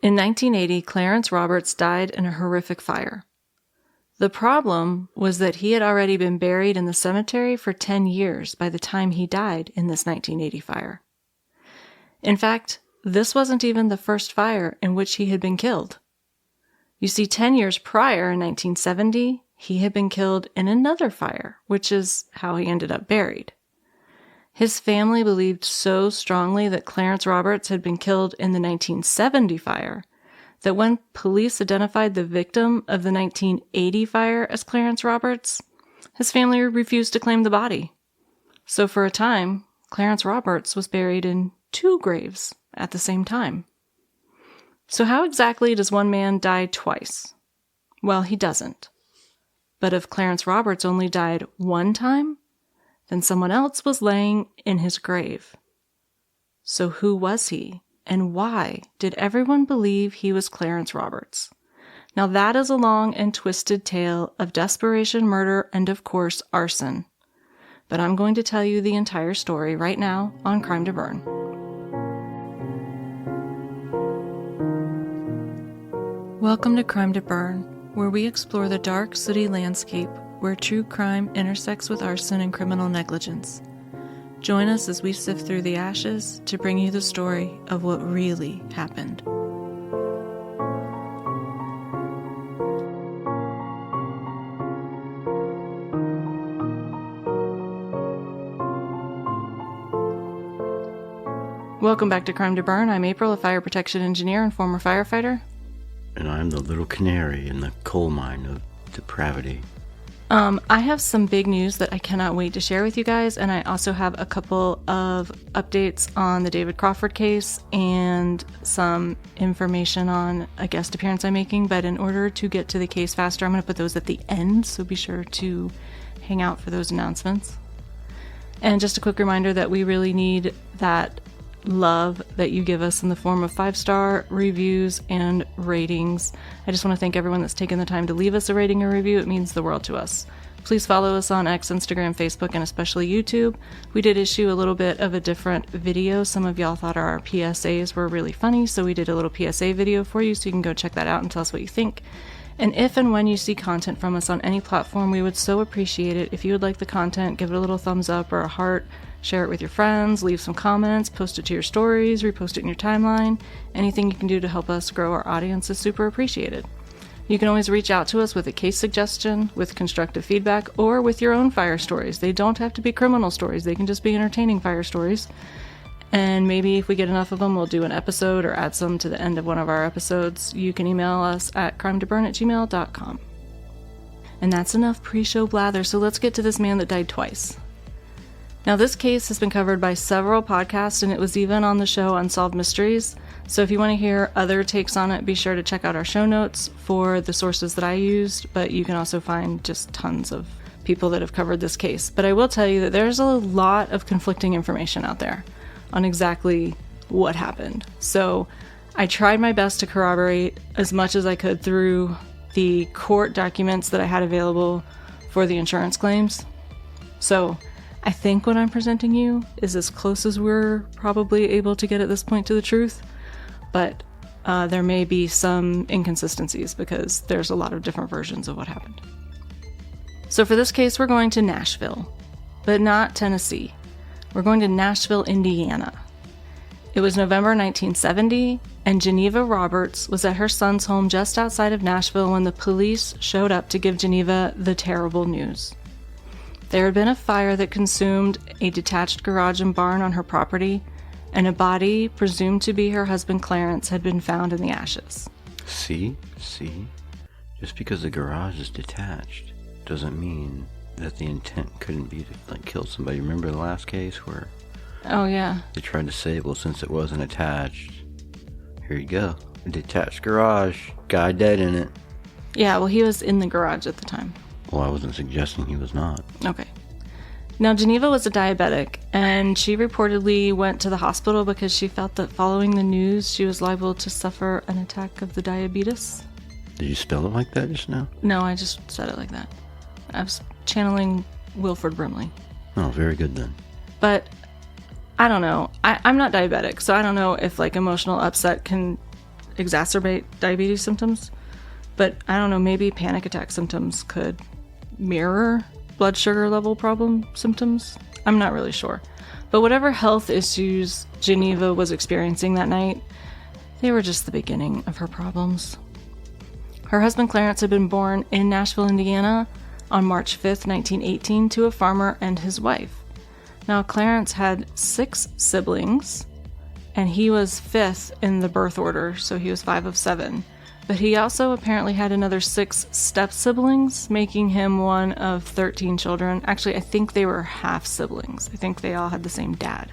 In 1980, Clarence Roberts died in a horrific fire. The problem was that he had already been buried in the cemetery for 10 years by the time he died in this 1980 fire. In fact, this wasn't even the first fire in which he had been killed. You see, 10 years prior, in 1970, he had been killed in another fire, which is how he ended up buried. His family believed so strongly that Clarence Roberts had been killed in the 1970 fire that when police identified the victim of the 1980 fire as Clarence Roberts, his family refused to claim the body. So for a time, Clarence Roberts was buried in 2 graves at the same time. So how exactly does one man die twice? Well, he doesn't. But if Clarence Roberts only died one time, then someone else was laying in his grave. So who was he, and why did everyone believe he was Clarence Roberts? Now that is a long and twisted tale of desperation, murder, and of course, arson. But I'm going to tell you the entire story right now on Crime to Burn. Welcome to Crime to Burn, where we explore the dark, sooty landscape where true crime intersects with arson and criminal negligence. Join us as we sift through the ashes to bring you the story of what really happened. Welcome back to Crime to Burn. I'm April, a fire protection engineer and former firefighter. And I'm the little canary in the coal mine of depravity. I have some big news that I cannot wait to share with you guys, and I also have a couple of updates on the David Crawford case and some information on a guest appearance I'm making, but in order to get to the case faster, I'm going to put those at the end, so be sure to hang out for those announcements. And just a quick reminder that we really need that love that you give us in the form of 5-star reviews and ratings. I just want to thank everyone that's taken the time to leave us a rating or review. It means the world to us. Please follow us on X, Instagram, Facebook, and especially YouTube. We did issue a little bit of a different video. Some of y'all thought our PSAs were really funny, so we did a little PSA video for you, so you can go check that out and tell us what you think. And if and when you see content from us on any platform, we would so appreciate it if you would like the content, give it a little thumbs up or a heart, share it with your friends, leave some comments, post it to your stories, repost it in your timeline. Anything you can do to help us grow our audience is super appreciated. You can always reach out to us with a case suggestion, with constructive feedback, or with your own fire stories. They don't have to be criminal stories. They can just be entertaining fire stories. And maybe if we get enough of them, we'll do an episode or add some to the end of one of our episodes. You can email us at crimetoburn@gmail.com. And that's enough pre-show blather, so let's get to this man that died twice. Now, this case has been covered by several podcasts, and it was even on the show Unsolved Mysteries. So if you want to hear other takes on it, be sure to check out our show notes for the sources that I used, but you can also find just tons of people that have covered this case. But I will tell you that there's a lot of conflicting information out there on exactly what happened. So I tried my best to corroborate as much as I could through the court documents that I had available for the insurance claims. So I think what I'm presenting you is as close as we're probably able to get at this point to the truth, but there may be some inconsistencies because there's a lot of different versions of what happened. So for this case, we're going to Nashville, but not Tennessee. We're going to Nashville, Indiana. It was November 1970, and Geneva Roberts was at her son's home just outside of Nashville when the police showed up to give Geneva the terrible news. There had been a fire that consumed a detached garage and barn on her property, and a body, presumed to be her husband Clarence, had been found in the ashes. See? Just because the garage is detached doesn't mean that the intent couldn't be to kill somebody. Remember the last case where Oh yeah, they tried to say, well, since it wasn't attached, here you go, a detached garage, guy dead in it. Yeah, well, he was in the garage at the time. Well, I wasn't suggesting he was not. Okay. Now, Geneva was a diabetic, and she reportedly went to the hospital because she felt that following the news, she was liable to suffer an attack of the diabetes. Did you spell it like that just now? No, I just said it like that. I was channeling Wilford Brimley. Oh, very good then. But I don't know. I'm not diabetic, so I don't know if emotional upset can exacerbate diabetes symptoms. But I don't know, maybe panic attack symptoms could mirror blood sugar level problem symptoms. I'm not really sure. But whatever health issues Geneva was experiencing that night, they were just the beginning of her problems. Her husband Clarence had been born in Nashville, Indiana on March 5th, 1918 to a farmer and his wife. Now, Clarence had 6 siblings, and he was 5th in the birth order, so he was 5 of 7. But he also apparently had another 6 step-siblings, making him one of 13 children. Actually, I think they were half-siblings. I think they all had the same dad.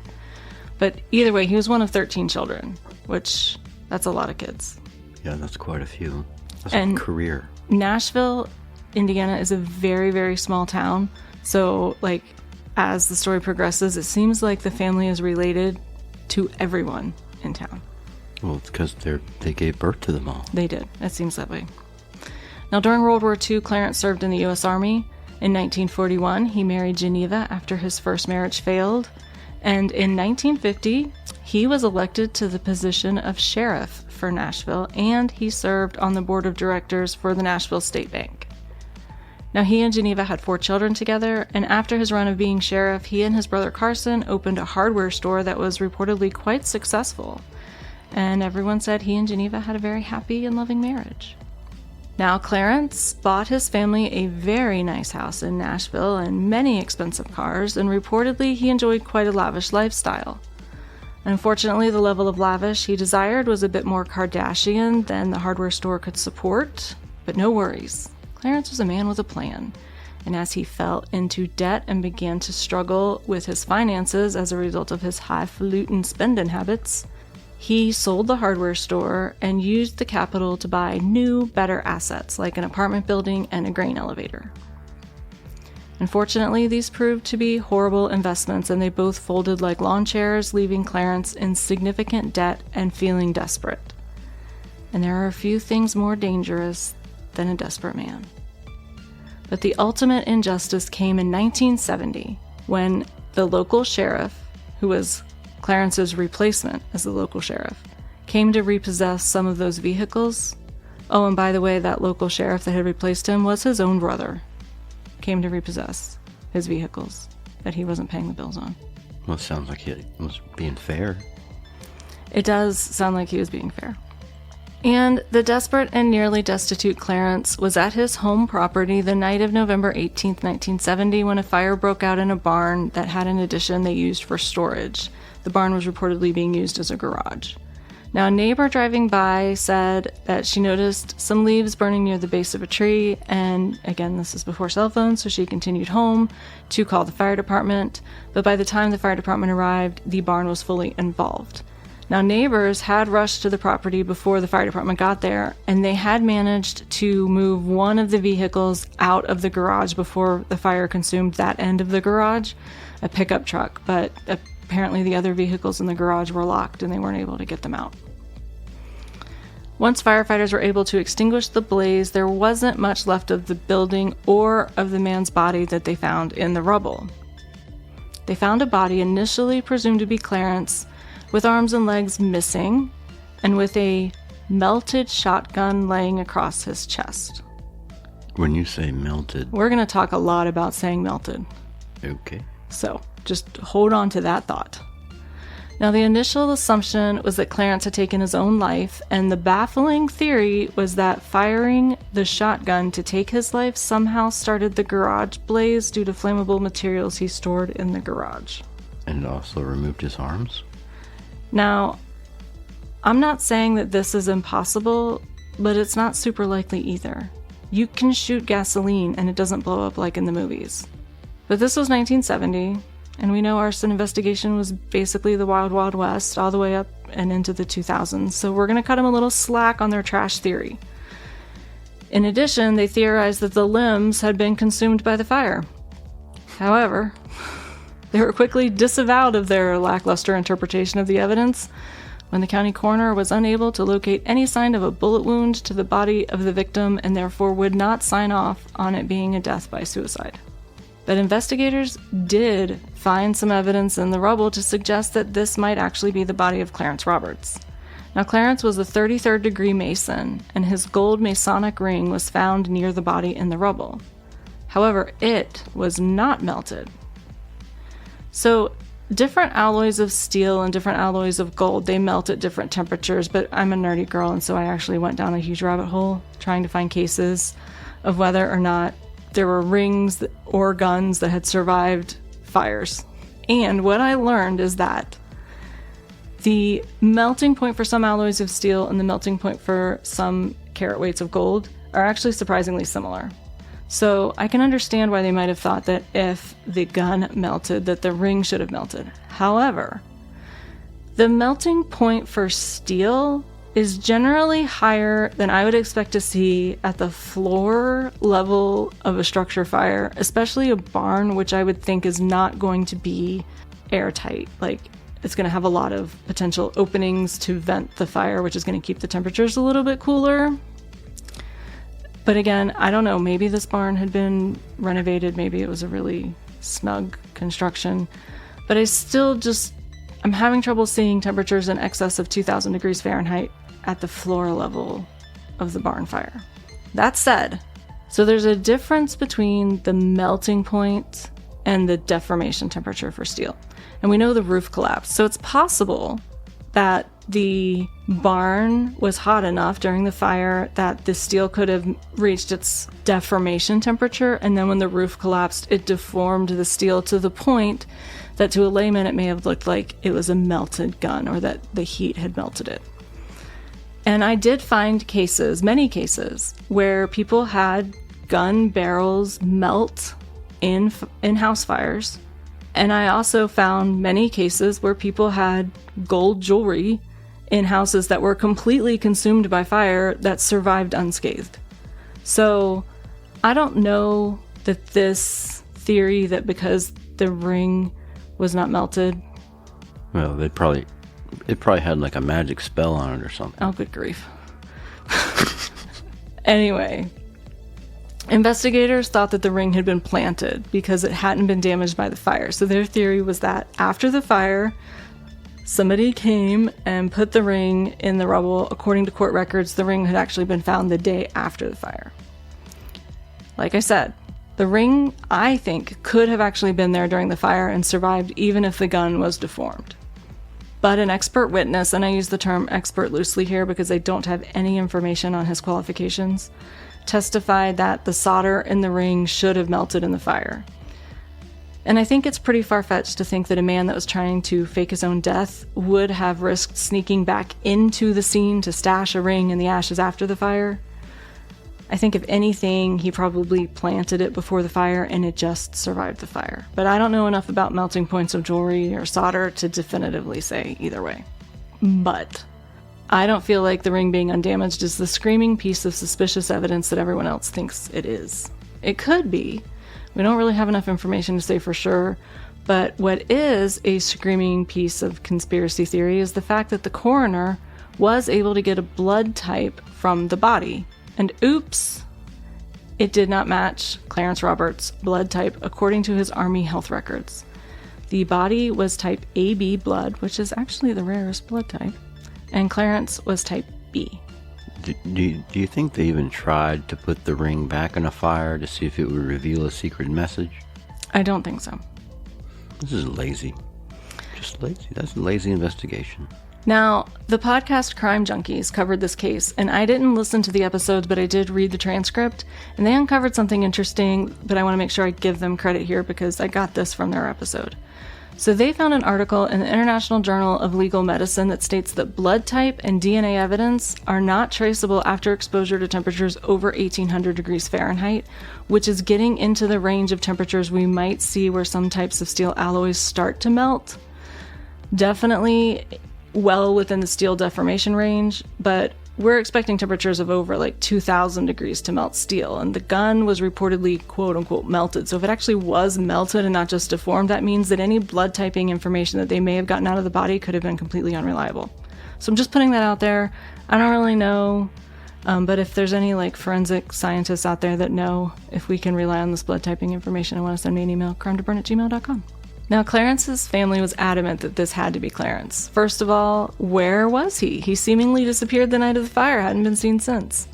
But either way, he was one of 13 children, which, that's a lot of kids. Yeah, that's quite a few. That's And a career. Nashville, Indiana is a very, very small town. So, like, as the story progresses, it seems like the family is related to everyone in town. Well, it's because they gave birth to them all. They did. It seems that way. Now, during World War II, Clarence served in the U.S. Army. In 1941, he married Geneva after his first marriage failed. And in 1950, he was elected to the position of sheriff for Nashville, and he served on the board of directors for the Nashville State Bank. Now, he and Geneva had 4 children together, and after his run of being sheriff, he and his brother Carson opened a hardware store that was reportedly quite successful. And everyone said he and Geneva had a very happy and loving marriage. Now, Clarence bought his family a very nice house in Nashville and many expensive cars, and reportedly he enjoyed quite a lavish lifestyle. Unfortunately, the level of lavish he desired was a bit more Kardashian than the hardware store could support, but no worries. Clarence was a man with a plan, and as he fell into debt and began to struggle with his finances as a result of his highfalutin spending habits, he sold the hardware store and used the capital to buy new, better assets like an apartment building and a grain elevator. Unfortunately, these proved to be horrible investments, and they both folded like lawn chairs, leaving Clarence in significant debt and feeling desperate. And there are a few things more dangerous than a desperate man. But the ultimate injustice came in 1970 when the local sheriff, who was Clarence's replacement as the local sheriff, came to repossess some of those vehicles. Oh, and by the way, that local sheriff that had replaced him was his own brother. Came to repossess his vehicles that he wasn't paying the bills on. Well, it sounds like he was being fair. It does sound like he was being fair. And the desperate and nearly destitute Clarence was at his home property the night of November 18th, 1970, when a fire broke out in a barn that had an addition they used for storage. The barn was reportedly being used as a garage. Now, a neighbor driving by said that she noticed some leaves burning near the base of a tree, and again, this is before cell phones, so she continued home to call the fire department. But by the time the fire department arrived, the barn was fully involved. Now, neighbors had rushed to the property before the fire department got there, and they had managed to move one of the vehicles out of the garage before the fire consumed that end of the garage, a pickup truck, but apparently the other vehicles in the garage were locked and they weren't able to get them out. Once firefighters were able to extinguish the blaze, there wasn't much left of the building or of the man's body that they found in the rubble. They found a body initially presumed to be Clarence, with arms and legs missing, and with a melted shotgun laying across his chest. When you say melted... We're going to talk a lot about saying melted. Okay. So, just hold on to that thought. Now, the initial assumption was that Clarence had taken his own life, and the baffling theory was that firing the shotgun to take his life somehow started the garage blaze due to flammable materials he stored in the garage. And it also removed his arms? Now, I'm not saying that this is impossible, but it's not super likely either. You can shoot gasoline and it doesn't blow up like in the movies. But this was 1970, and we know arson investigation was basically the Wild Wild West all the way up and into the 2000s, so we're going to cut them a little slack on their trash theory. In addition, they theorized that the limbs had been consumed by the fire. However, they were quickly disavowed of their lackluster interpretation of the evidence when the county coroner was unable to locate any sign of a bullet wound to the body of the victim and therefore would not sign off on it being a death by suicide. But investigators did find some evidence in the rubble to suggest that this might actually be the body of Clarence Roberts. Now, Clarence was a 33rd degree Mason, and his gold Masonic ring was found near the body in the rubble. However, it was not melted. So, different alloys of steel and different alloys of gold, they melt at different temperatures, but I'm a nerdy girl, and so I actually went down a huge rabbit hole trying to find cases of whether or not there were rings or guns that had survived fires. And what I learned is that the melting point for some alloys of steel and the melting point for some carat weights of gold are actually surprisingly similar. So I can understand why they might have thought that if the gun melted, that the ring should have melted. However, the melting point for steel is generally higher than I would expect to see at the floor level of a structure fire, especially a barn, which I would think is not going to be airtight. Like, it's going to have a lot of potential openings to vent the fire, which is going to keep the temperatures a little bit cooler. But again, I don't know, maybe this barn had been renovated, maybe it was a really snug construction, but I'm having trouble seeing temperatures in excess of 2,000 degrees Fahrenheit at the floor level of the barn fire. That said, so there's a difference between the melting point and the deformation temperature for steel. And we know the roof collapsed, so it's possible that the barn was hot enough during the fire that the steel could have reached its deformation temperature, and then when the roof collapsed, it deformed the steel to the point that to a layman it may have looked like it was a melted gun or that the heat had melted it. And I did find many cases, where people had gun barrels melt in house fires. And I also found many cases where people had gold jewelry in houses that were completely consumed by fire that survived unscathed. So I don't know that this theory that because the ring was not melted. Well, it probably had like a magic spell on it or something. Oh, good grief. Anyway, investigators thought that the ring had been planted because it hadn't been damaged by the fire. So their theory was that after the fire, somebody came and put the ring in the rubble. According to court records, the ring had actually been found the day after the fire. Like I said, the ring, I think, could have actually been there during the fire and survived even if the gun was deformed. But an expert witness, and I use the term expert loosely here because I don't have any information on his qualifications, testified that the solder in the ring should have melted in the fire. And I think it's pretty far-fetched to think that a man that was trying to fake his own death would have risked sneaking back into the scene to stash a ring in the ashes after the fire. I think if anything, he probably planted it before the fire and it just survived the fire. But I don't know enough about melting points of jewelry or solder to definitively say either way. But I don't feel like the ring being undamaged is the screaming piece of suspicious evidence that everyone else thinks it is. It could be. We don't really have enough information to say for sure, but what is a screaming piece of conspiracy theory is the fact that the coroner was able to get a blood type from the body. And oops, it did not match Clarence Roberts' blood type according to his Army health records. The body was type AB blood, which is actually the rarest blood type, and Clarence was type B. Do you think they even tried to put the ring back in a fire to see if it would reveal a secret message? I don't think so. This is lazy. Just lazy. That's a lazy investigation. Now, the podcast Crime Junkies covered this case, and I didn't listen to the episodes, but I did read the transcript, and they uncovered something interesting, but I want to make sure I give them credit here because I got this from their episode. So they found an article in the International Journal of Legal Medicine that states that blood type and DNA evidence are not traceable after exposure to temperatures over 1800 degrees Fahrenheit, which is getting into the range of temperatures we might see where some types of steel alloys start to melt. Definitely well within the steel deformation range, but we're expecting temperatures of over like 2000 degrees to melt steel, and the gun was reportedly quote-unquote melted. So if it actually was melted and not just deformed, that means that any blood typing information that they may have gotten out of the body could have been completely unreliable. So I'm just putting that out there. I don't really know, but if there's any like forensic scientists out there that know if we can rely on this blood typing information, I want to send me an email, crimetoburn@gmail.com. Now, Clarence's family was adamant that this had to be Clarence. First of all, where was he? He seemingly disappeared the night of the fire, hadn't been seen since.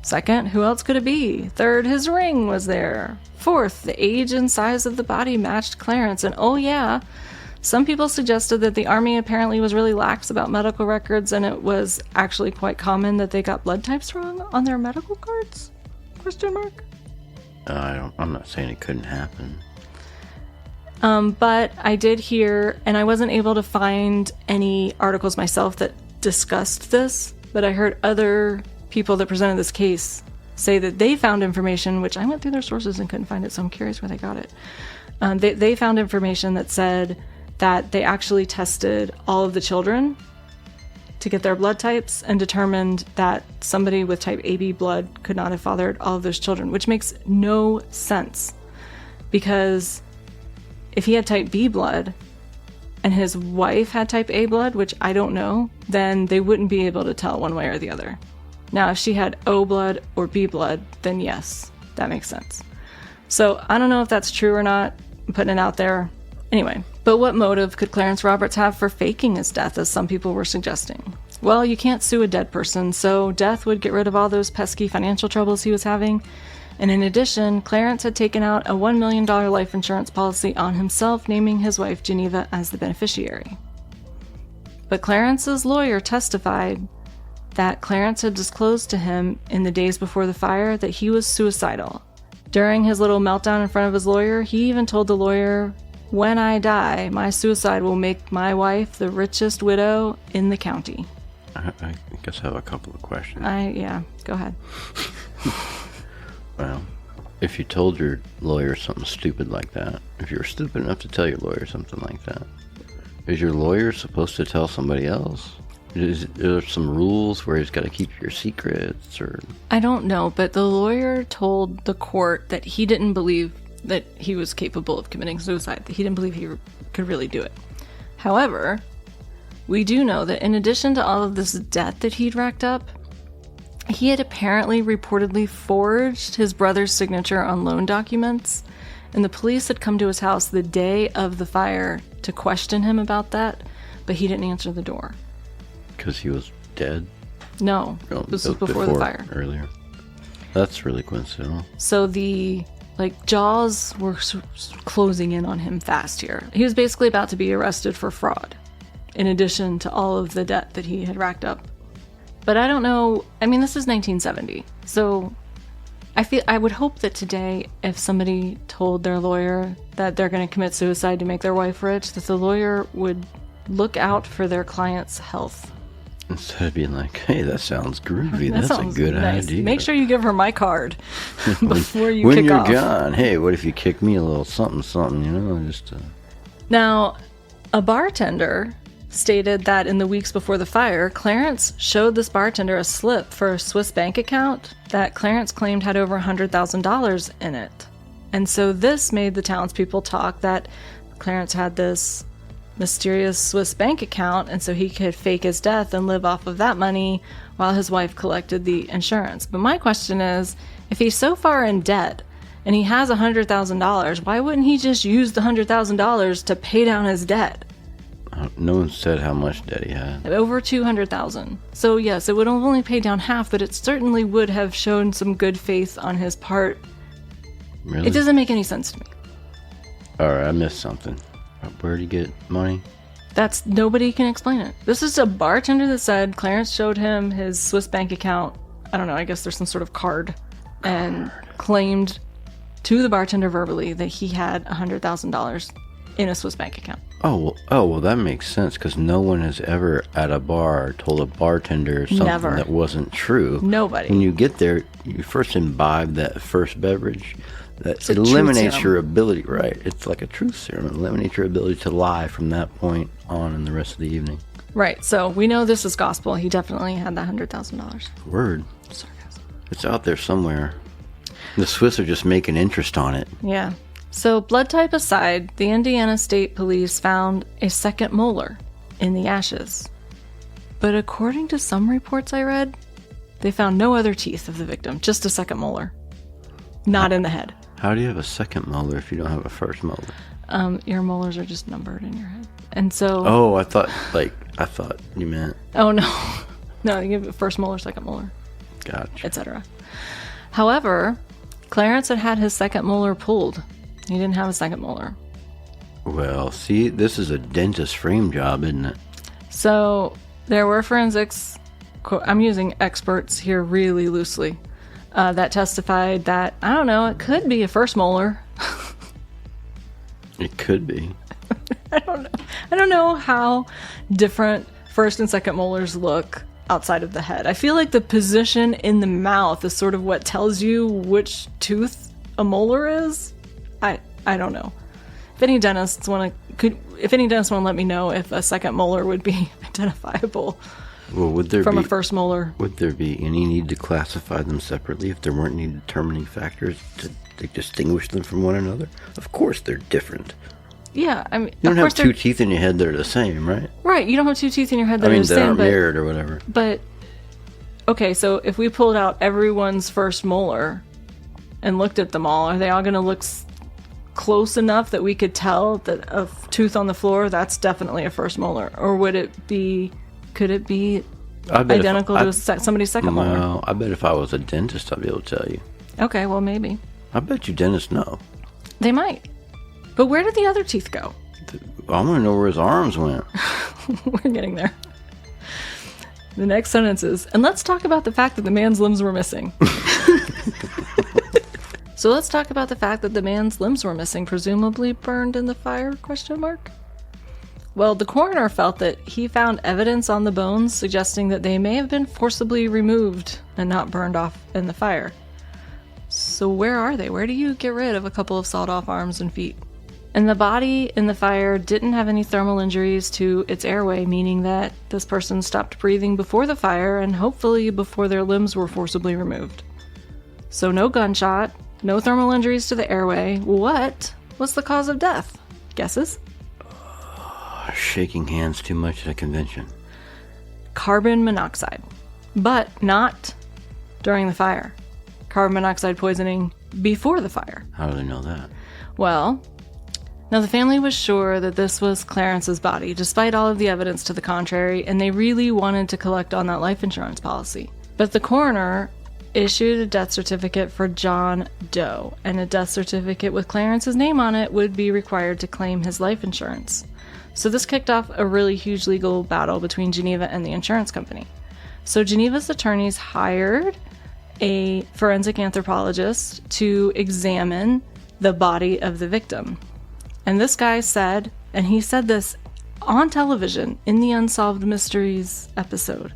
Second, who else could it be? Third, his ring was there. Fourth, the age and size of the body matched Clarence. And oh yeah, some people suggested that the Army apparently was really lax about medical records, and it was actually quite common that they got blood types wrong on their medical cards? Question mark? I'm not saying it couldn't happen. But I did hear, and I wasn't able to find any articles myself that discussed this, but I heard other people that presented this case say that they found information, which I went through their sources and couldn't find it, so I'm curious where they got it. They found information that said that they actually tested all of the children to get their blood types and determined that somebody with type AB blood could not have fathered all of those children, which makes no sense. Because if he had type B blood and his wife had type A blood, which I don't know, then they wouldn't be able to tell one way or the other. Now, if she had O blood or B blood, then yes, that makes sense. So I don't know if that's true or not. I'm putting it out there. Anyway, but what motive could Clarence Roberts have for faking his death, as some people were suggesting? Well, you can't sue a dead person, so death would get rid of all those pesky financial troubles he was having. And in addition, Clarence had taken out a $1 million life insurance policy on himself, naming his wife Geneva as the beneficiary. But Clarence's lawyer testified that Clarence had disclosed to him in the days before the fire that he was suicidal. During his little meltdown in front of his lawyer, he even told the lawyer, "When I die, my suicide will make my wife the richest widow in the county." I guess I have a couple of questions. Yeah, go ahead. Well, if you told your lawyer something stupid like that, if you were stupid enough to tell your lawyer something like that, is your lawyer supposed to tell somebody else? Is there some rules where he's got to keep your secrets, or? I don't know, but the lawyer told the court that he didn't believe that he was capable of committing suicide, that he didn't believe he could really do it. However, we do know that in addition to all of this debt that he'd racked up, he had apparently reportedly forged his brother's signature on loan documents, and the police had come to his house the day of the fire to question him about that, but he didn't answer the door. Because he was dead? No, this was before the fire. Earlier. That's really coincidental. So the jaws were closing in on him fast here. He was basically about to be arrested for fraud, in addition to all of the debt that he had racked up. But I don't know, I mean, this is 1970, so I would hope that today, if somebody told their lawyer that they're going to commit suicide to make their wife rich, that the lawyer would look out for their client's health. Instead of being like, "Hey, that sounds groovy. That's a good nice. idea. Make sure you give her my card before you when kick you're off." gone, hey, what if you kick me a little something, just... Now, a bartender stated that in the weeks before the fire, Clarence showed this bartender a slip for a Swiss bank account that Clarence claimed had over $100,000 in it. And so this made the townspeople talk that Clarence had this mysterious Swiss bank account, and so he could fake his death and live off of that money while his wife collected the insurance. But my question is, if he's so far in debt and he has $100,000, why wouldn't he just use the $100,000 to pay down his debt? No one said how much debt he had. Over $200,000. So yes, it would only pay down half, but it certainly would have shown some good faith on his part. Really? It doesn't make any sense to me. Alright, I missed something. Where'd he get money? Nobody can explain it. This is a bartender that said Clarence showed him his Swiss bank account. I don't know, I guess there's some sort of card. And claimed to the bartender verbally that he had $100,000 in a Swiss bank account. Oh, well, that makes sense, because no one has ever at a bar told a bartender something that wasn't true. Nobody. When you get there, you first imbibe that first beverage. That eliminates your ability, right? It's like a truth serum. It eliminates your ability to lie from that point on in the rest of the evening. Right, so we know this is gospel. He definitely had that $100,000. Word. Sarcasm. It's out there somewhere. The Swiss are just making interest on it. Yeah. So blood type aside, the Indiana State Police found a second molar in the ashes. But according to some reports I read, they found no other teeth of the victim, just a second molar. Not in the head. How do you have a second molar if you don't have a first molar? Your molars are just numbered in your head. And so... Oh, I thought you meant... Oh, no. No, you give it first molar, second molar. Gotcha. Etc. However, Clarence had his second molar pulled. He didn't have a second molar. Well, see, this is a dentist frame job, isn't it? So, there were forensics... I'm using experts here really loosely. That testified that, I don't know, it could be a first molar. It could be. I don't know how different first and second molars look outside of the head. I feel like the position in the mouth is sort of what tells you which tooth a molar is. I don't know. If any dentists want to let me know if a second molar would be identifiable. Well, would there from a first molar? Would there be any need to classify them separately if there weren't any determining factors to distinguish them from one another? Of course they're different. Yeah, I mean... You don't have two teeth in your head that are the same, right? Right, you don't have two teeth in your head that are the same, that aren't mirrored or whatever. But, okay, so if we pulled out everyone's first molar and looked at them all, are they all going to look close enough that we could tell that a tooth on the floor, that's definitely a first molar? Or would it be... Could it be identical to somebody's second molar? No, I bet if I was a dentist, I'd be able to tell you. Okay, well, maybe. I bet you dentists know. They might. But where did the other teeth go? I want to know where his arms went. We're getting there. The next sentence is, and let's talk about the fact that the man's limbs were missing. So let's talk about the fact that the man's limbs were missing, presumably burned in the fire, ? Well, the coroner felt that he found evidence on the bones suggesting that they may have been forcibly removed and not burned off in the fire. So where are they? Where do you get rid of a couple of sawed-off arms and feet? And the body in the fire didn't have any thermal injuries to its airway, meaning that this person stopped breathing before the fire and hopefully before their limbs were forcibly removed. So no gunshot, no thermal injuries to the airway. What was the cause of death? Guesses? Shaking hands too much at a convention. Carbon monoxide. But not during the fire. Carbon monoxide poisoning before the fire. How do they know that? Well, now the family was sure that this was Clarence's body, despite all of the evidence to the contrary, and they really wanted to collect on that life insurance policy. But the coroner issued a death certificate for John Doe, and a death certificate with Clarence's name on it would be required to claim his life insurance. So this kicked off a really huge legal battle between Geneva and the insurance company. So Geneva's attorneys hired a forensic anthropologist to examine the body of the victim. And this guy said, and he said this on television in the Unsolved Mysteries episode,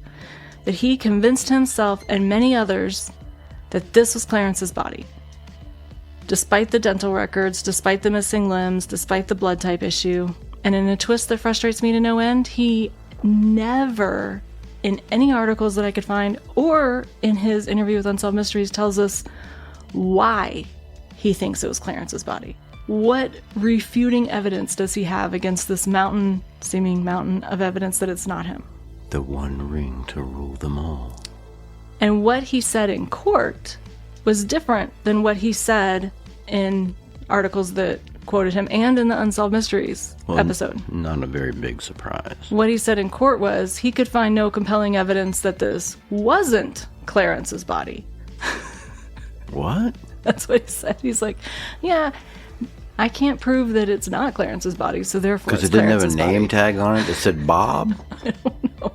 that he convinced himself and many others that this was Clarence's body. Despite the dental records, despite the missing limbs, despite the blood type issue. And in a twist that frustrates me to no end, he never, in any articles that I could find, or in his interview with Unsolved Mysteries, tells us why he thinks it was Clarence's body. What refuting evidence does he have against this seeming mountain of evidence that it's not him? The one ring to rule them all. And what he said in court was different than what he said in articles that quoted him and in the Unsolved Mysteries episode. Not a very big surprise. What he said in court was he could find no compelling evidence that this wasn't Clarence's body. What? That's what he said. He's like, yeah, I can't prove that it's not Clarence's body, so therefore it's Clarence's body. Because it didn't have a name tag on it that said Bob? I don't know.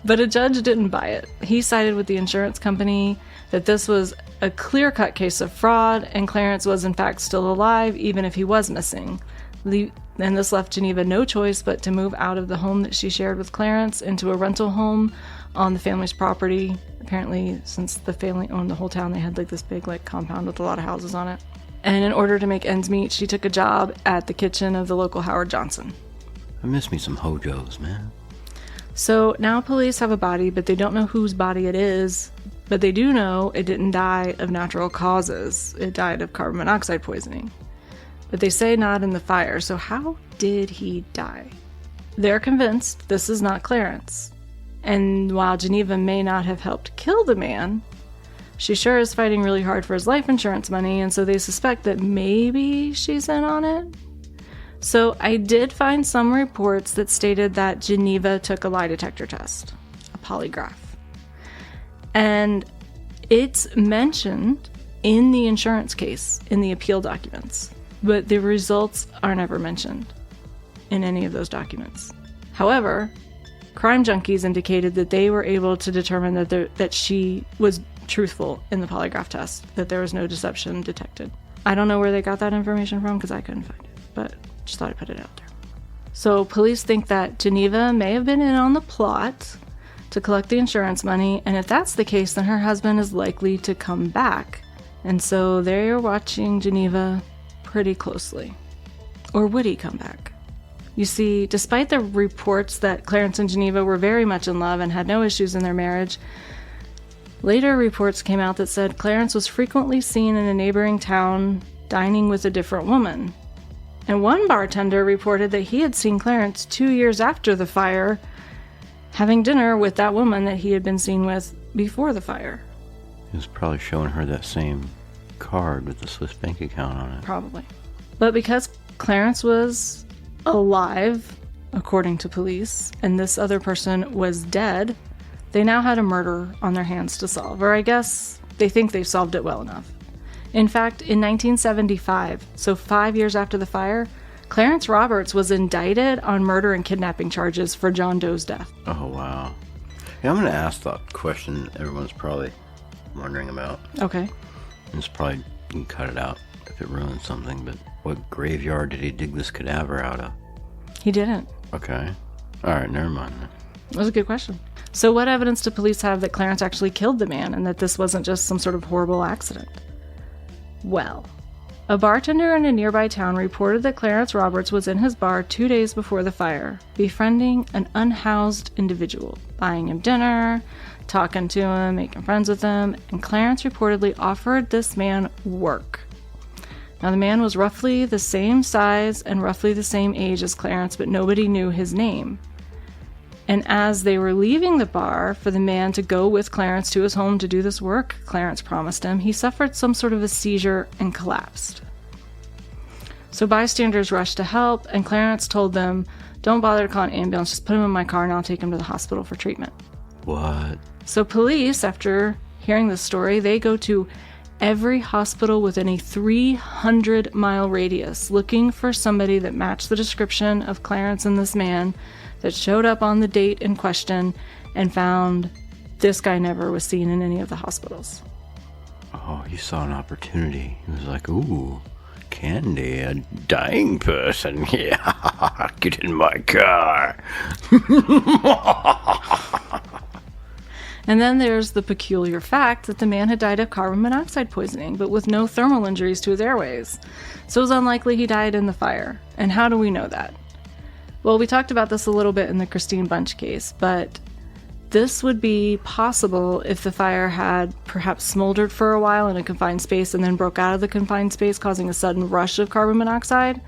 But a judge didn't buy it. He sided with the insurance company that this was a clear-cut case of fraud, and Clarence was in fact still alive, even if he was missing. And this left Geneva no choice but to move out of the home that she shared with Clarence into a rental home on the family's property. Apparently, since the family owned the whole town, they had like this big compound with a lot of houses on it. And in order to make ends meet, she took a job at the kitchen of the local Howard Johnson. I miss me some Hojos, man. So now police have a body, but they don't know whose body it is. But they do know it didn't die of natural causes. It died of carbon monoxide poisoning. But they say not in the fire, so how did he die? They're convinced this is not Clarence. And while Geneva may not have helped kill the man, She sure is fighting really hard for his life insurance money, and so they suspect that maybe she's in on it. So I did find some reports that stated that Geneva took a lie detector test, a polygraph. And it's mentioned in the insurance case, in the appeal documents, but the results are never mentioned in any of those documents. However, crime junkies indicated that they were able to determine that she was truthful in the polygraph test, that there was no deception detected. I don't know where they got that information from because I couldn't find it, but just thought I'd put it out there. So police think that Geneva may have been in on the plot to collect the insurance money, and if that's the case, then her husband is likely to come back. And so they're watching Geneva pretty closely. Or would he come back? You see, despite the reports that Clarence and Geneva were very much in love and had no issues in their marriage, later reports came out that said Clarence was frequently seen in a neighboring town dining with a different woman. And one bartender reported that he had seen Clarence 2 years after the fire having dinner with that woman that he had been seen with before the fire. He was probably showing her that same card with the Swiss bank account on it. Probably. But because Clarence was alive, according to police, and this other person was dead, they now had a murder on their hands to solve. Or I guess they think they've solved it well enough. In fact, in 1975, so 5 years after the fire, Clarence Roberts was indicted on murder and kidnapping charges for John Doe's death. Oh, wow. Yeah, I'm going to ask that question everyone's probably wondering about. Okay. It's probably, you can cut it out if it ruins something, but what graveyard did he dig this cadaver out of? He didn't. Okay. Alright, never mind. That was a good question. So what evidence do police have that Clarence actually killed the man and that this wasn't just some sort of horrible accident? Well, a bartender in a nearby town reported that Clarence Roberts was in his bar 2 days before the fire, befriending an unhoused individual, buying him dinner, talking to him, making friends with him, and Clarence reportedly offered this man work. Now, the man was roughly the same size and roughly the same age as Clarence, but nobody knew his name. And as they were leaving the bar for the man to go with Clarence to his home to do this work Clarence promised him, he suffered some sort of a seizure and collapsed. So bystanders rushed to help, and Clarence told them, "Don't bother to call an ambulance, just put him in my car and I'll take him to the hospital for treatment." What? So police, after hearing this story, they go to every hospital within a 300-mile radius looking for somebody that matched the description of Clarence and this man that showed up on the date in question, and found this guy never was seen in any of the hospitals. Oh, he saw an opportunity. He was like, ooh, candy, a dying person. Yeah, get in my car. And then there's the peculiar fact that the man had died of carbon monoxide poisoning, but with no thermal injuries to his airways. So it was unlikely he died in the fire. And how do we know that? Well, we talked about this a little bit in the Kristine Bunch case, but this would be possible if the fire had perhaps smoldered for a while in a confined space and then broke out of the confined space, causing a sudden rush of carbon monoxide.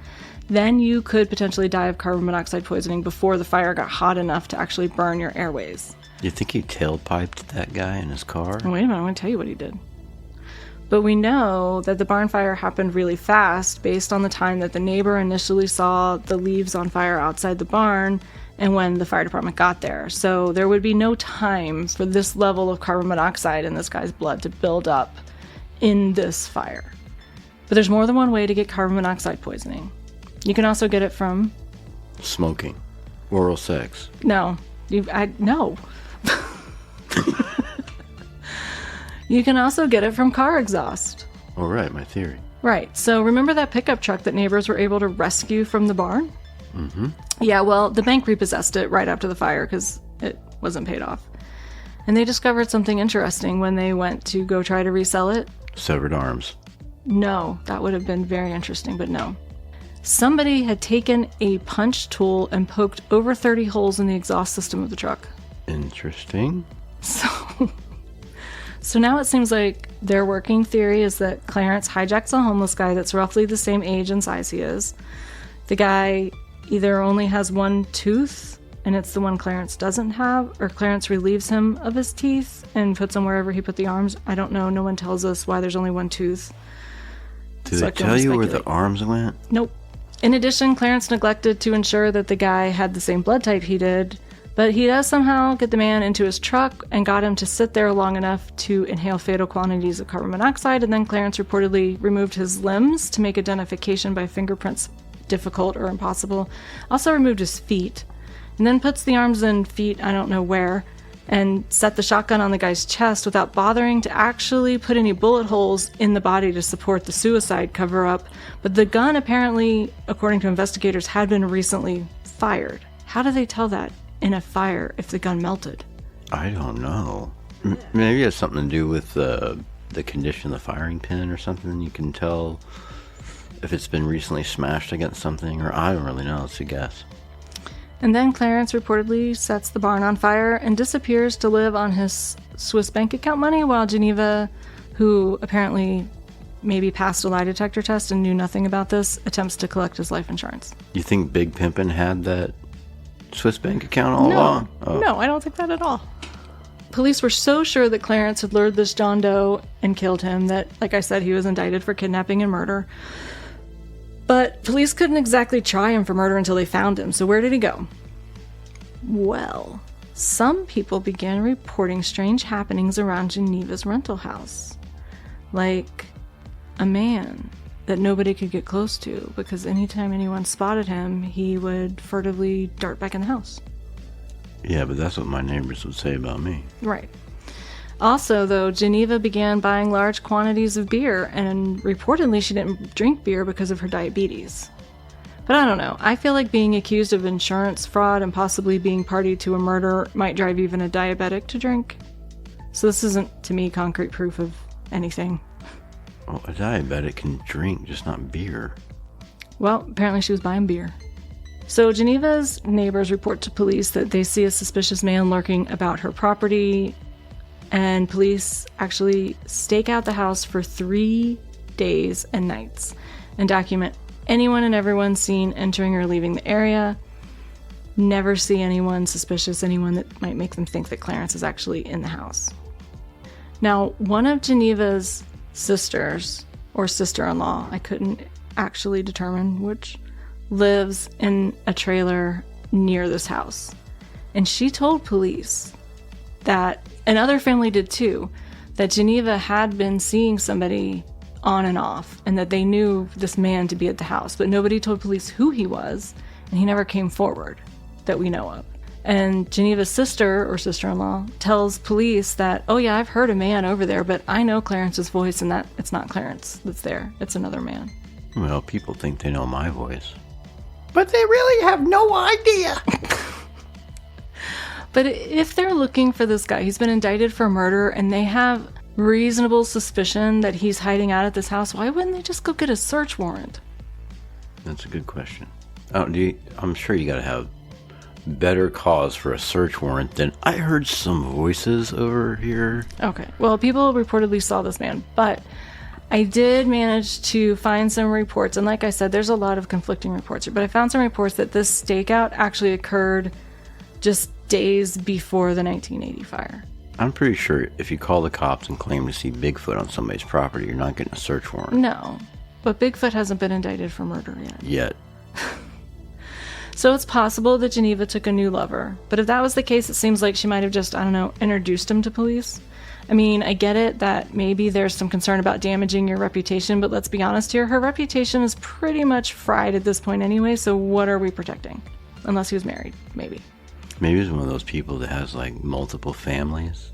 Then you could potentially die of carbon monoxide poisoning before the fire got hot enough to actually burn your airways. You think he tailpiped that guy in his car? Oh, wait a minute, I'm going to tell you what he did. But we know that the barn fire happened really fast based on the time that the neighbor initially saw the leaves on fire outside the barn and when the fire department got there. So there would be no time for this level of carbon monoxide in this guy's blood to build up in this fire. But there's more than one way to get carbon monoxide poisoning. You can also get it from... smoking. Oral sex. No. No. You can also get it from car exhaust. Oh, right, my theory. Right. So remember that pickup truck that neighbors were able to rescue from the barn? Mm-hmm. Yeah, well, the bank repossessed it right after the fire because it wasn't paid off. And they discovered something interesting when they went to go try to resell it. Severed arms. No, that would have been very interesting, but no. Somebody had taken a punch tool and poked over 30 holes in the exhaust system of the truck. Interesting. So now it seems like their working theory is that Clarence hijacks a homeless guy that's roughly the same age and size he is. The guy either only has one tooth and it's the one Clarence doesn't have, or Clarence relieves him of his teeth and puts them wherever he put the arms. I don't know. No one tells us why there's only one tooth. Did they tell you where the arms went? Nope. In addition, Clarence neglected to ensure that the guy had the same blood type he did, but he does somehow get the man into his truck and got him to sit there long enough to inhale fatal quantities of carbon monoxide, and then Clarence reportedly removed his limbs to make identification by fingerprints difficult or impossible. Also removed his feet, and then puts the arms and feet, I don't know where, and set the shotgun on the guy's chest without bothering to actually put any bullet holes in the body to support the suicide cover-up. But the gun apparently, according to investigators, had been recently fired. How do they tell that in a fire if the gun melted? I don't know. Maybe it has something to do with the condition of the firing pin or something. You can tell if it's been recently smashed against something, or I don't really know. It's a guess. And then Clarence reportedly sets the barn on fire and disappears to live on his Swiss bank account money, while Geneva, who apparently maybe passed a lie detector test and knew nothing about this, attempts to collect his life insurance. You think Big Pimpin' had that Swiss bank account all along? Oh. No, I don't think that at all. Police were so sure that Clarence had lured this John Doe and killed him that, like I said, he was indicted for kidnapping and murder. But police couldn't exactly try him for murder until they found him, so where did he go? Well, some people began reporting strange happenings around Geneva's rental house. Like a man that nobody could get close to, because anytime anyone spotted him, he would furtively dart back in the house. Yeah, but that's what my neighbors would say about me. Right. Also, though, Geneva began buying large quantities of beer, and reportedly she didn't drink beer because of her diabetes. But I don't know. I feel like being accused of insurance fraud and possibly being party to a murder might drive even a diabetic to drink. So this isn't, to me, concrete proof of anything. Well, a diabetic can drink, just not beer. Well, apparently she was buying beer. So Geneva's neighbors report to police that they see a suspicious man lurking about her property, and police actually stake out the house for 3 days and nights and document anyone and everyone seen entering or leaving the area. Never see anyone suspicious, anyone that might make them think that Clarence is actually in the house. Now, one of Geneva's sisters, or sister-in-law, I couldn't actually determine which, lives in a trailer near this house. And she told police that, and other family did too, that Geneva had been seeing somebody on and off, and that they knew this man to be at the house, but nobody told police who he was, and he never came forward that we know of. And Geneva's sister, or sister-in-law, tells police that, oh yeah, I've heard a man over there, but I know Clarence's voice, and that it's not Clarence that's there, it's another man. Well, people think they know my voice. But they really have no idea. But if they're looking for this guy, he's been indicted for murder, and they have reasonable suspicion that he's hiding out at this house, why wouldn't they just go get a search warrant? That's a good question. I'm sure you gotta have better cause for a search warrant than I heard some voices over here. Okay, well, people reportedly saw this man, but I did manage to find some reports, and like I said, there's a lot of conflicting reports here, but I found some reports that this stakeout actually occurred just days before the 1980 fire. I'm pretty sure if you call the cops and claim to see Bigfoot on somebody's property, you're not getting a search warrant. No, but Bigfoot hasn't been indicted for murder yet. So it's possible that Geneva took a new lover, but if that was the case, it seems like she might have just, I don't know, introduced him to police. I mean, I get it that maybe there's some concern about damaging your reputation, but let's be honest here, her reputation is pretty much fried at this point anyway, so what are we protecting? Unless he was married, maybe. Maybe he's one of those people that has, like, multiple families.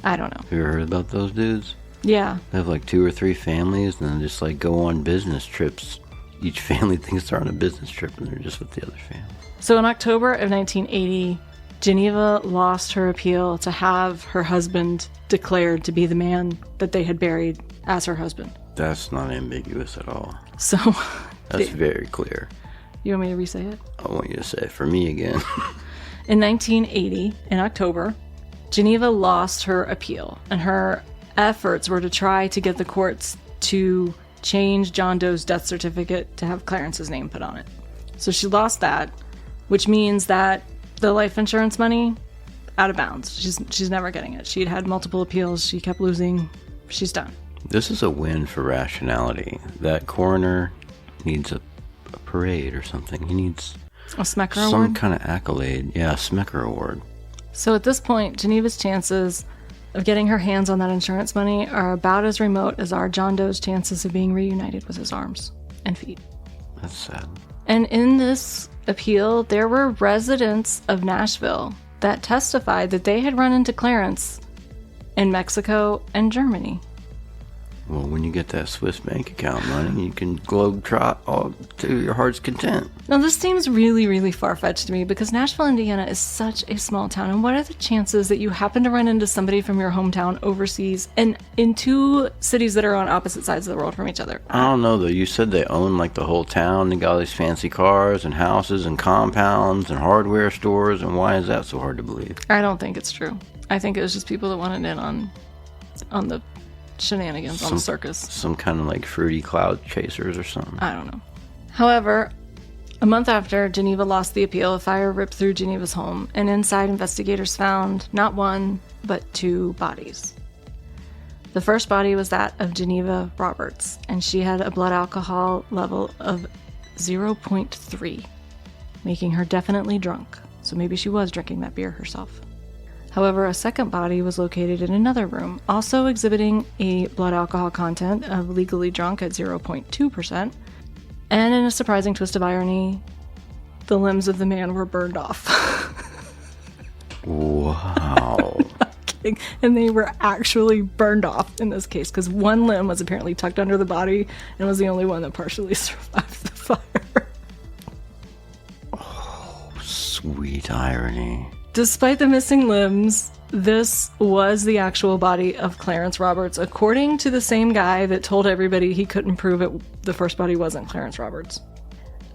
I don't know. Have you ever heard about those dudes? Yeah. They have, like, 2 or 3 families, and then just, like, go on business trips. Each family thinks they're on a business trip, and they're just with the other family. So in October of 1980, Geneva lost her appeal to have her husband declared to be the man that they had buried as her husband. That's not ambiguous at all. So... That's very clear. You want me to re-say it? I want you to say it for me again. In 1980, in October, Geneva lost her appeal, and her efforts were to try to get the courts to change John Doe's death certificate to have Clarence's name put on it. So she lost that, which means that The life insurance money, out of bounds. She's never getting it. She'd had multiple appeals. She kept losing. She's done. This is a win for rationality. That coroner needs a parade or something. He needs A Smecker some award? kind of accolade. Yeah, a Smecker award. So at this point, Geneva's chances of getting her hands on that insurance money are about as remote as our John Doe's chances of being reunited with his arms and feet. That's sad. And in this appeal, there were residents of Nashville that testified that they had run into Clarence in Mexico and Germany. Well, when you get that Swiss bank account money, you can globe-trot all to your heart's content. Now, this seems really, really far-fetched to me because Nashville, Indiana is such a small town. And what are the chances that you happen to run into somebody from your hometown overseas and in two cities that are on opposite sides of the world from each other? I don't know, though. You said they own, like, the whole town. They got all these fancy cars and houses and compounds and hardware stores. And why is that so hard to believe? I don't think it's true. I think it was just people that wanted in on the shenanigans on the circus. Some kind of, like, fruity cloud chasers or something. I don't know. However, a month after Geneva lost the appeal, a fire ripped through Geneva's home, and inside investigators found not one, but two bodies. The first body was that of Geneva Roberts, and she had a blood alcohol level of 0.3, making her definitely drunk, so maybe she was drinking that beer herself. However, a second body was located in another room, also exhibiting a blood alcohol content of legally drunk at 0.2%, and in a surprising twist of irony, the limbs of the man were burned off. Wow. And they were actually burned off in this case, because one limb was apparently tucked under the body and was the only one that partially survived the fire. Oh, sweet irony. Despite the missing limbs, this was the actual body of Clarence Roberts, according to the same guy that told everybody he couldn't prove it. The first body wasn't Clarence Roberts.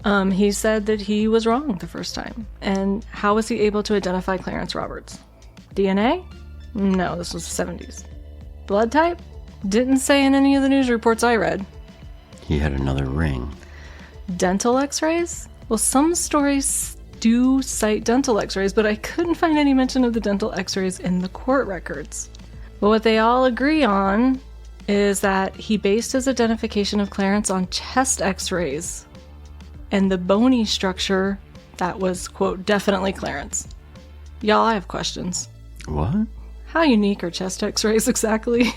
He said that he was wrong the first time. And how was he able to identify Clarence Roberts? DNA? No, this was the 70s. Blood type? Didn't say in any of the news reports I read. He had another ring. Dental x-rays? Well, some stories do cite dental x-rays, but I couldn't find any mention of the dental x-rays in the court records. But what they all agree on is that he based his identification of Clarence on chest x-rays and the bony structure that was, quote, definitely Clarence. Y'all, I have questions. What? How unique are chest x-rays exactly?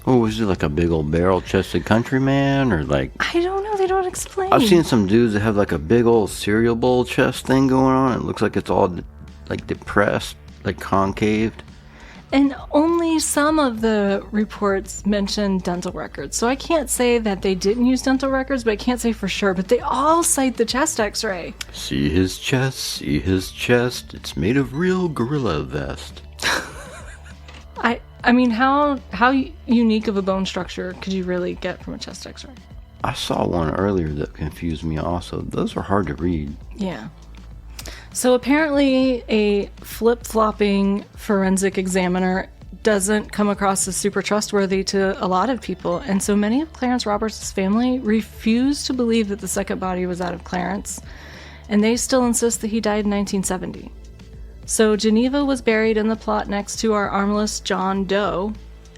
Oh, was he like a big old barrel-chested countryman, or like... I don't know, they don't explain. I've seen some dudes that have like a big old cereal bowl chest thing going on. It looks like it's all like depressed, like concaved. And only some of the reports mention dental records. So I can't say that they didn't use dental records, but I can't say for sure. But they all cite the chest x-ray. See his chest, it's made of real gorilla vest. I mean, how unique of a bone structure could you really get from a chest x-ray? I saw one earlier that confused me also. Those are hard to read. Yeah. So apparently a flip-flopping forensic examiner doesn't come across as super trustworthy to a lot of people. And so many of Clarence Roberts' family refuse to believe that the second body was that of Clarence. And they still insist that he died in 1970. So Geneva was buried in the plot next to our armless John Doe,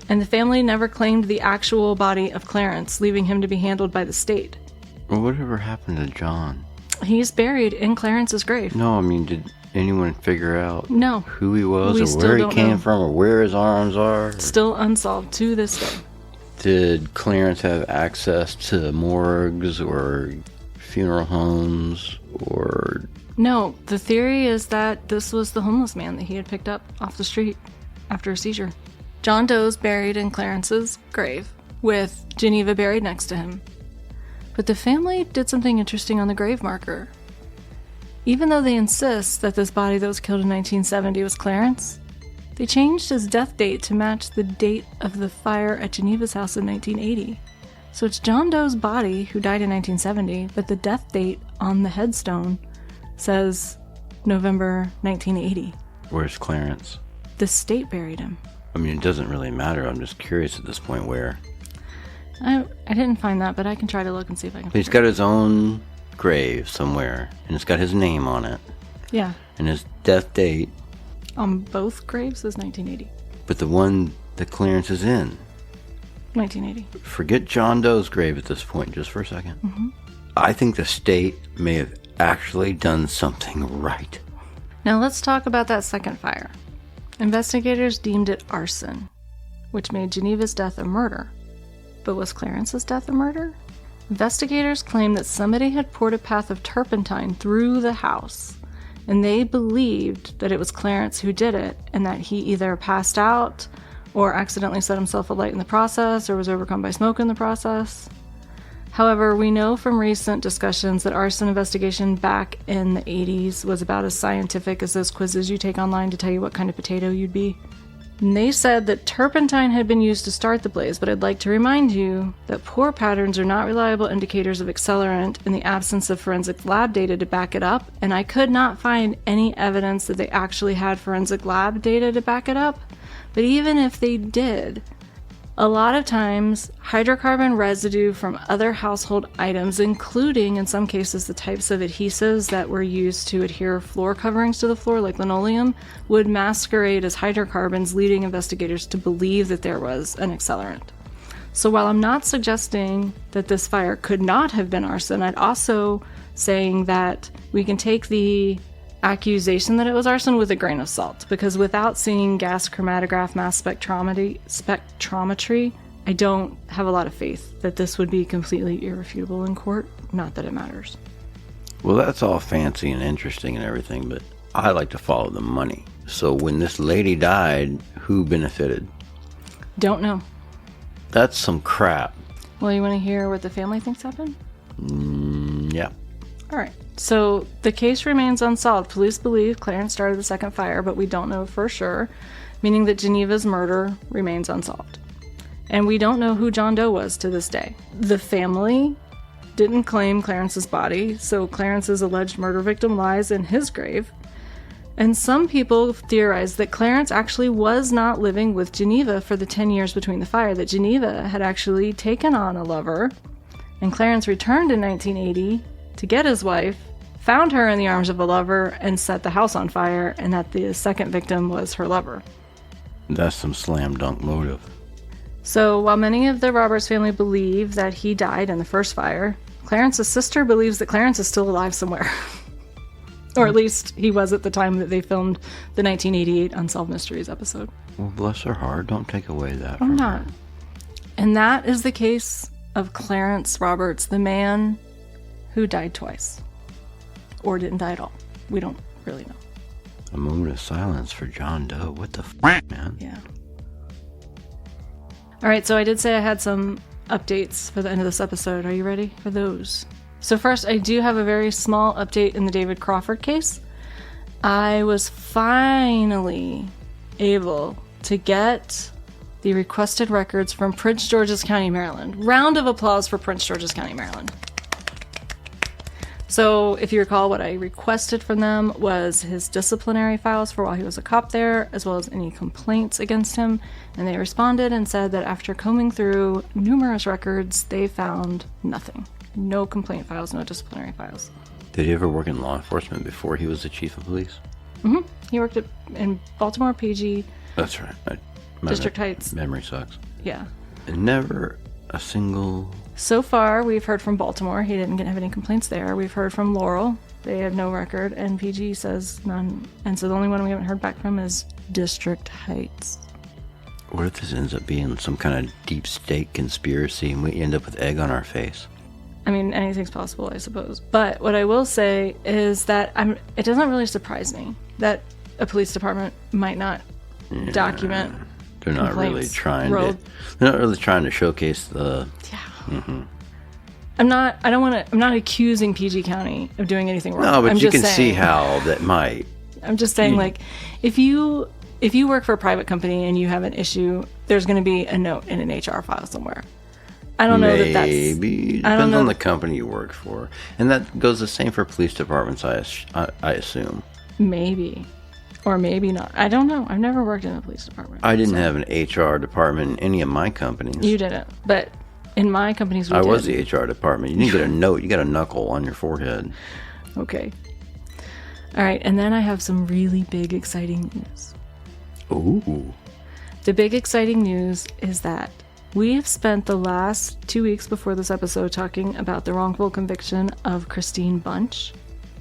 and the family never claimed the actual body of Clarence, leaving him to be handled by the state. Well, whatever happened to John? He's buried in Clarence's grave. No, I mean, did anyone figure out who he was, We or still where he don't came know. from, or where his arms are? Still unsolved to this day. Did Clarence have access to morgues or funeral homes, or... No, the theory is that this was the homeless man that he had picked up off the street after a seizure. John Doe's buried in Clarence's grave, with Geneva buried next to him. But the family did something interesting on the grave marker. Even though they insist that this body that was killed in 1970 was Clarence, they changed his death date to match the date of the fire at Geneva's house in 1980. So it's John Doe's body who died in 1970, but the death date on the headstone says November 1980. Where's Clarence? The state buried him. I mean, it doesn't really matter. I'm just curious at this point where. I didn't find that, but I can try to look and see if I can. He's got his own grave somewhere, and it's got his name on it. Yeah. And his death date, On both graves is 1980. but the one that Clarence is in. 1980. Forget John Doe's grave at this point, just for a second. I think the state may have actually done something right. Now let's talk about that second fire. Investigators deemed it arson, which made Geneva's death a murder. But was Clarence's death a murder? Investigators claimed that somebody had poured a path of turpentine through the house, and they believed that it was Clarence who did it, and that he either passed out or accidentally set himself alight in the process or was overcome by smoke in the process. However, we know from recent discussions that arson investigation back in the 80s was about as scientific as those quizzes you take online to tell you what kind of potato you'd be. And they said that turpentine had been used to start the blaze, but I'd like to remind you that pour patterns are not reliable indicators of accelerant in the absence of forensic lab data to back it up, and I could not find any evidence that they actually had forensic lab data to back it up. But even if they did, a lot of times, hydrocarbon residue from other household items, including, in some cases, the types of adhesives that were used to adhere floor coverings to the floor, like linoleum, would masquerade as hydrocarbons, leading investigators to believe that there was an accelerant. So while I'm not suggesting that this fire could not have been arson, I'd also saying that we can take the accusation that it was arson with a grain of salt, because without seeing gas chromatograph mass spectrometry, I don't have a lot of faith that this would be completely irrefutable in court. Not that it matters. Well, that's all fancy and interesting and everything, but I like to follow the money. So when this lady died, who benefited? Don't know. That's some crap. Well, you want to hear what the family thinks happened? Yeah. All right. So the case remains unsolved. Police believe Clarence started the second fire, but we don't know for sure, meaning that Geneva's murder remains unsolved. And we don't know who John Doe was to this day. The family didn't claim Clarence's body, so Clarence's alleged murder victim lies in his grave. And some people theorize that Clarence actually was not living with Geneva for the 10 years between the fire, that Geneva had actually taken on a lover, and Clarence returned in 1980 to get his wife, found her in the arms of a lover, and set the house on fire, and that the second victim was her lover. That's some slam dunk motive. So while many of the Roberts family believe that he died in the first fire, Clarence's sister believes that Clarence is still alive somewhere. Or at least he was at the time that they filmed the 1988 Unsolved Mysteries episode. Well, bless her heart. Don't take away that I'm from not. her. And that is the case of Clarence Roberts, the man who died twice. Or didn't die at all. We don't really know. A moment of silence for John Doe. What the f***, man? Yeah. Alright, so I did say I had some updates for the end of this episode. Are you ready for those? So first, I do have a very small update in the David Crawford case. I was finally able to get the requested records from Prince George's County, Maryland. Round of applause for Prince George's County, Maryland. So if you recall, what I requested from them was his disciplinary files for while he was a cop there, as well as any complaints against him. And they responded and said that after combing through numerous records, they found nothing. No complaint files, no disciplinary files. Did he ever work in law enforcement before he was the chief of police? Mm-hmm. He worked in Baltimore, PG. That's right. District Heights. Memory sucks. Yeah. And never a single... So far, we've heard from Baltimore. He didn't have any complaints there. We've heard from Laurel. They have no record. And PG says none. And so the only one we haven't heard back from is District Heights. What if this ends up being some kind of deep state conspiracy and we end up with egg on our face? I mean, anything's possible, I suppose. But what I will say is that it doesn't really surprise me that a police department might not document. They're not really trying to. They're not really trying to showcase the. Yeah. Mm-hmm. I'm not accusing PG County of doing anything wrong. No, but I'm you just can saying, see how that might. I'm just saying, like, if you work for a private company and you have an issue, there's going to be a note in an HR file somewhere. I don't know that that's... Maybe. Depends on the company you work for. And that goes the same for police departments, I assume. Maybe. Or maybe not. I don't know. I've never worked in a police department. I didn't have an HR department in any of my companies. You didn't. But in my companies, we did. I was the HR department. You didn't get a note. You got a knuckle on your forehead. Okay. All right, and then I have some really big, exciting news. Ooh. The big, exciting news is that we have spent the last 2 weeks before this episode talking about the wrongful conviction of Kristine Bunch,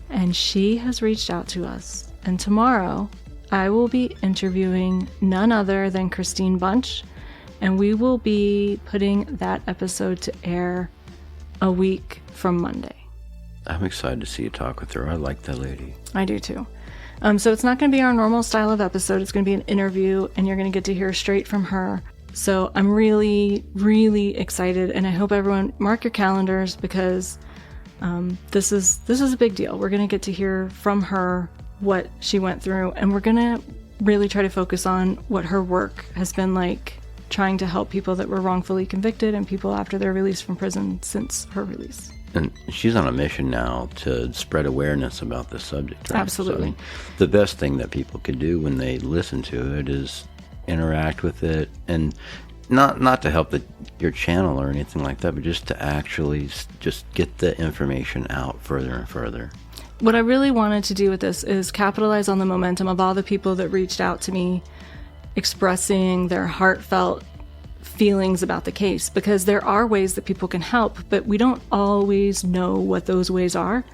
and she has reached out to us. And tomorrow, I will be interviewing none other than Kristine Bunch, and we will be putting that episode to air a week from Monday. I'm excited to see you talk with her. I like that lady. I do too. So it's not going to be our normal style of episode. It's going to be an interview, and you're going to get to hear straight from her. So I'm really, really excited, and I hope everyone mark your calendars because this is a big deal. We're going to get to hear from her what she went through, and we're going to really try to focus on what her work has been like trying to help people that were wrongfully convicted and people after their release from prison since her release. And she's on a mission now to spread awareness about this subject, right? Absolutely. So, the best thing that people can do when they listen to it is interact with it, and not to help your channel or anything like that, but just to actually just get the information out further and further. What I really wanted to do with this is capitalize on the momentum of all the people that reached out to me expressing their heartfelt feelings about the case, because there are ways that people can help, but we don't always know what those ways are.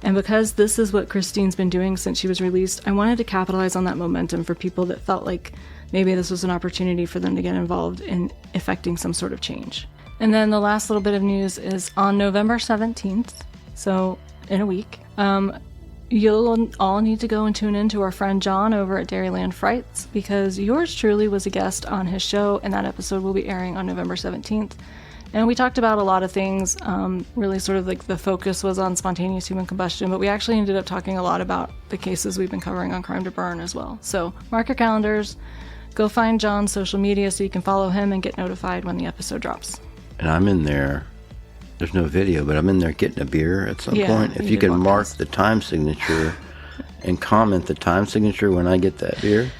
And because this is what Kristine's been doing since she was released, I wanted to capitalize on that momentum for people that felt like maybe this was an opportunity for them to get involved in effecting some sort of change. And then the last little bit of news is on November 17th, so in a week, you'll all need to go and tune in to our friend John over at Dairyland Frights, because yours truly was a guest on his show, and that episode will be airing on November 17th. And we talked about a lot of things, really sort of like the focus was on spontaneous human combustion, but we actually ended up talking a lot about the cases we've been covering on Crime to Burn as well. So mark your calendars, go find John's social media so you can follow him and get notified when the episode drops. And I'm in there. There's no video, but I'm in there getting a beer at some point. If you can mark the time signature and comment the time signature when I get that beer,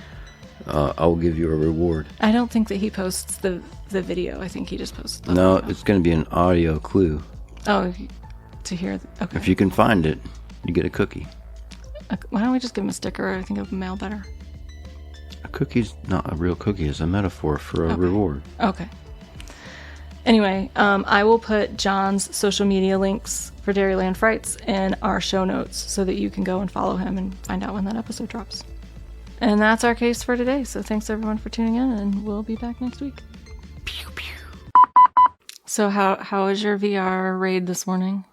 I will give you a reward. I don't think that he posts the video. I think he just posts the No, audio. it's going to be an audio clue. Oh, to hear. Okay. If you can find it, you get a cookie. Why don't we just give him a sticker? I think it would mail better. A cookie's not a real cookie. It's a metaphor for a reward. Okay. Anyway, I will put John's social media links for Dairyland Frights in our show notes so that you can go and follow him and find out when that episode drops. And that's our case for today. So thanks everyone for tuning in, and we'll be back next week. Pew, pew. So how was your VR raid this morning?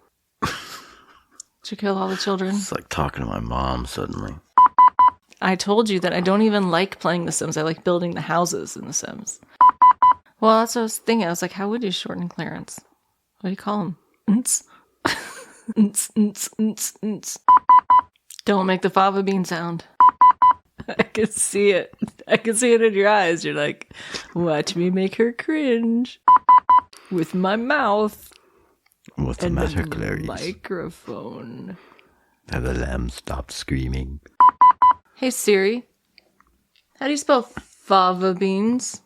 Did you kill all the children? It's like talking to my mom suddenly. I told you that I don't even like playing The Sims. I like building the houses in The Sims. Well, that's what I was thinking. I was like, how would you shorten Clarence? What do you call him? Nts. Nts, nts, nts, nts. Don't make the fava bean sound. I can see it. I can see it in your eyes. You're like, watch me make her cringe. With my mouth. What's the matter, Clarice? Microphone. Have the lamb stopped screaming? Hey Siri, how do you spell fava beans?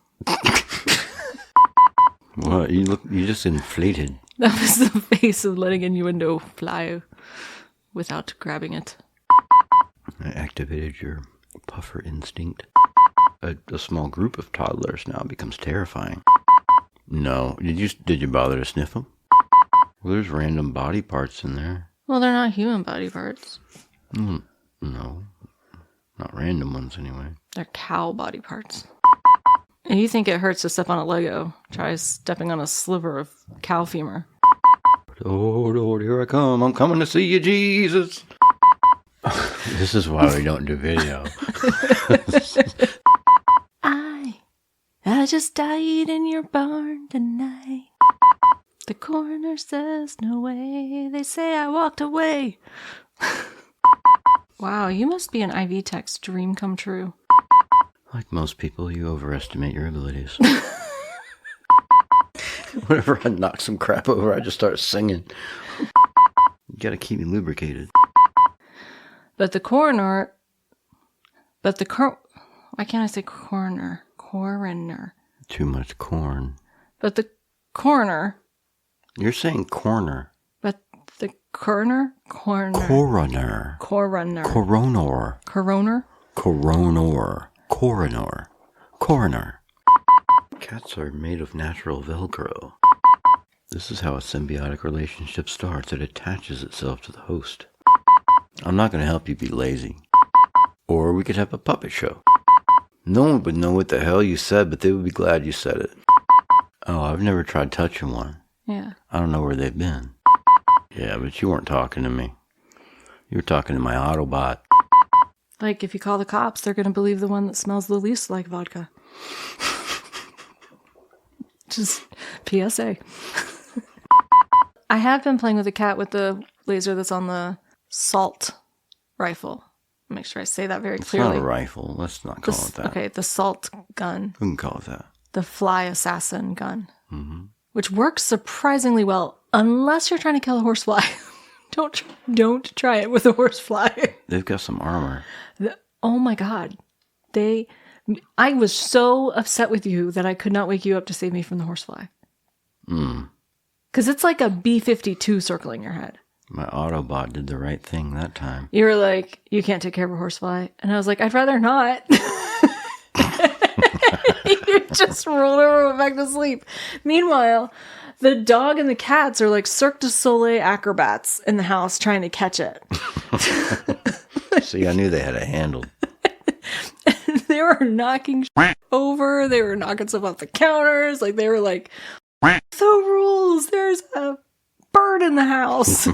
What? You just inflated. That was the face of letting innuendo fly without grabbing it. I activated your puffer instinct. A small group of toddlers now becomes terrifying. No. Did you bother to sniff them? Well, there's random body parts in there. Well, they're not human body parts. No. Not random ones, anyway. They're cow body parts. And you think it hurts to step on a Lego. Try stepping on a sliver of cow femur. Oh, Lord, here I come. I'm coming to see you, Jesus. This is why we don't do video. I just died in your barn tonight. The coroner says no way. They say I walked away. Wow, you must be an IV tech's dream come true. Like most people, you overestimate your abilities. Whenever I knock some crap over, I just start singing. You gotta keep me lubricated. Why can't I say coroner? Coroner. Too much corn. But the coroner. You're saying corner. But the Coroner? Coroner. Coroner. Coronor. Coroner? Coronor. Coroner. Coroner. Cats are made of natural Velcro. This is how a symbiotic relationship starts. It attaches itself to the host. I'm not going to help you be lazy. Or we could have a puppet show. No one would know what the hell you said, but they would be glad you said it. Oh, I've never tried touching one. Yeah. I don't know where they've been. Yeah, but you weren't talking to me. You were talking to my Autobot. Like, if you call the cops, they're going to believe the one that smells the least like vodka. Just PSA. I have been playing with a cat with the laser that's on the salt rifle. Make sure I say that very clearly. It's not a rifle. Let's not call it that. Okay, the salt gun. We can call it that. The fly assassin gun. Mm-hmm. Which works surprisingly well, unless you're trying to kill a horsefly. Don't try it with a horsefly. They've got some armor. Oh my god. I was so upset with you that I could not wake you up to save me from the horsefly. Because it's like a B-52 circling your head. My Autobot did the right thing that time. You were like, you can't take care of a horsefly. And I was like, I'd rather not. You just rolled over and went back to sleep. Meanwhile, the dog and the cats are like Cirque du Soleil acrobats in the house trying to catch it. See, I knew they had it handled. They were knocking over. They were knocking stuff off the counters. Like, they were like, the rules. There's a bird in the house.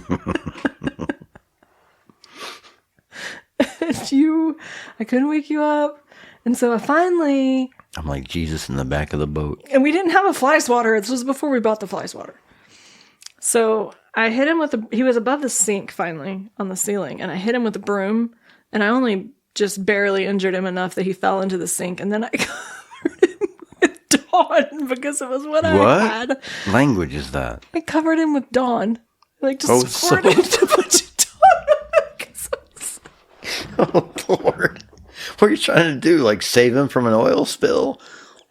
I couldn't wake you up. And so I'm like Jesus in the back of the boat. And we didn't have a fly swatter. This was before we bought the fly swatter. So I hit him he was above the sink finally on the ceiling. And I hit him with a broom. And I only just barely injured him enough that he fell into the sink. And then I covered him with Dawn because it was what I had. What language is that? I covered him with Dawn. Like, just squirted a bunch of Dawn. Oh, Lord. What are you trying to do? Like, save him from an oil spill?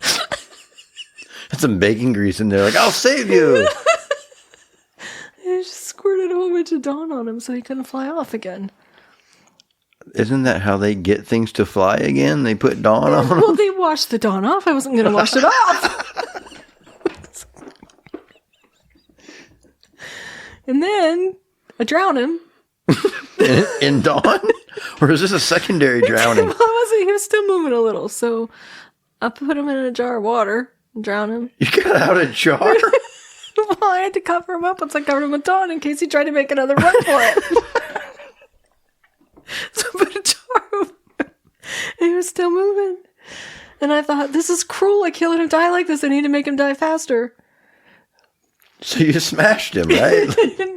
Had some bacon grease in there. Like, I'll save you. I just squirted a whole bunch of Dawn on him so he couldn't fly off again. Isn't that how they get things to fly again? They put Dawn on them? Well, they washed the Dawn off. I wasn't going to wash it off. And then I drowned him. In Dawn? Or is this a secondary drowning? He was still moving a little, so I put him in a jar of water and drowned him. You got out a jar? Well, I had to cover him up once I covered him with Dawn in case he tried to make another run for it. So I put a jar of him, and he was still moving. And I thought, this is cruel. I can't let him die like this. I need to make him die faster. So you smashed him, right?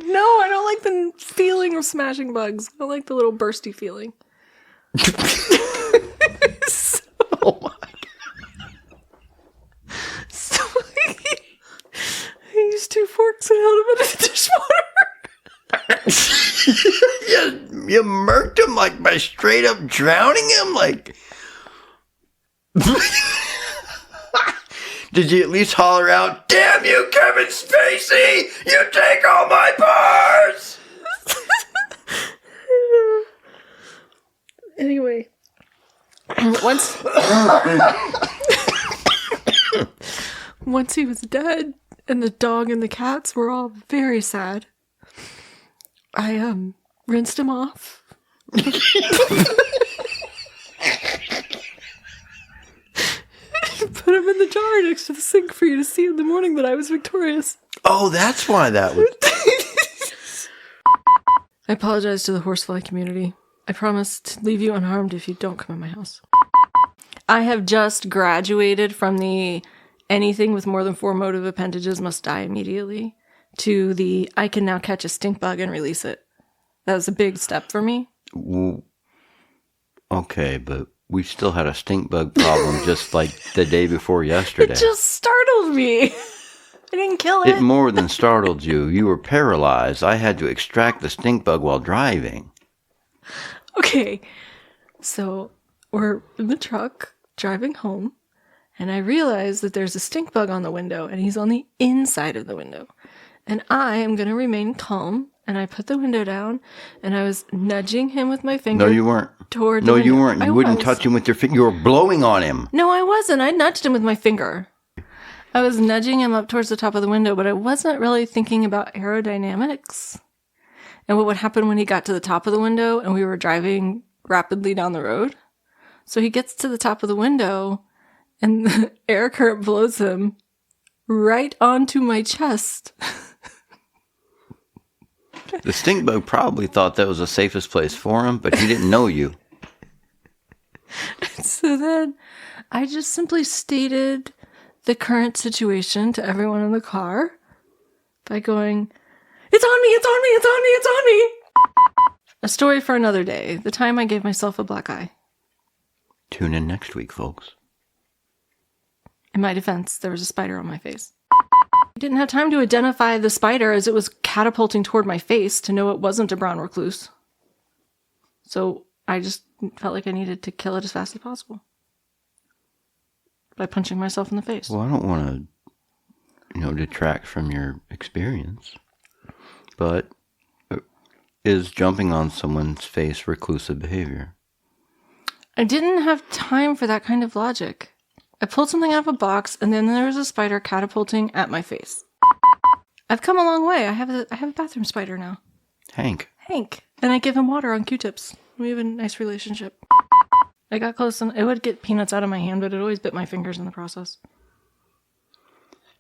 No, I don't like the feeling of smashing bugs. I like the little bursty feeling. Oh my God. So I used 2 forks and held him in the dishwater. You murked him like by straight up drowning him? Like, did you at least holler out, "Damn you, Kevin Spacey! You take all my parts!" Anyway, once he was dead and the dog and the cats were all very sad, I rinsed him off. Put him in the jar next to the sink for you to see in the morning that I was victorious. Oh, that's why that was. I apologize to the horsefly community. I promise to leave you unharmed if you don't come in my house. I have just graduated from the anything with more than 4 motive appendages must die immediately to the I can now catch a stink bug and release it. That was a big step for me. Okay, but we still had a stink bug problem just like the day before yesterday. It just startled me. I didn't kill it. It more than startled you. You were paralyzed. I had to extract the stink bug while driving. Okay, so we're in the truck driving home, and I realize that there's a stink bug on the window, and he's on the inside of the window. And I am going to remain calm and I put the window down, and I was nudging him with my finger. No, you weren't. Toward No, the you window. weren't. You I wouldn't was. touch him with your finger. You were blowing on him. No, I wasn't. I nudged him with my finger. I was nudging him up towards the top of the window, but I wasn't really thinking about aerodynamics and what would happen when he got to the top of the window and we were driving rapidly down the road. So he gets to the top of the window and the air current blows him right onto my chest. The stink bug probably thought that was the safest place for him, but he didn't know you. So then I just simply stated the current situation to everyone in the car by going, "It's on me, it's on me, it's on me, it's on me." A story for another day. The time I gave myself a black eye. Tune in next week, folks. In my defense, there was a spider on my face. I didn't have time to identify the spider as it was catapulting toward my face to know it wasn't a brown recluse. So I just felt like I needed to kill it as fast as possible by punching myself in the face. Well, I don't want to, detract from your experience, but is jumping on someone's face reclusive behavior? I didn't have time for that kind of logic. I pulled something out of a box, and then there was a spider catapulting at my face. I've come a long way. I have a bathroom spider now. Hank. And I give him water on Q-tips. We have a nice relationship. I got close, and it would get peanuts out of my hand, but it always bit my fingers in the process.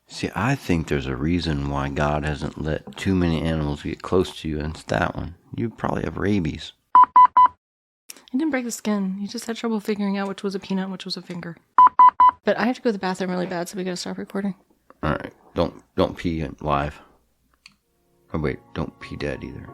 See, I think there's a reason why God hasn't let too many animals get close to you, and it's that one. You probably have rabies. He didn't break the skin. He just had trouble figuring out which was a peanut and which was a finger. But I have to go to the bathroom really bad, so we gotta stop recording. All right, don't pee live. Oh wait, don't pee dead either.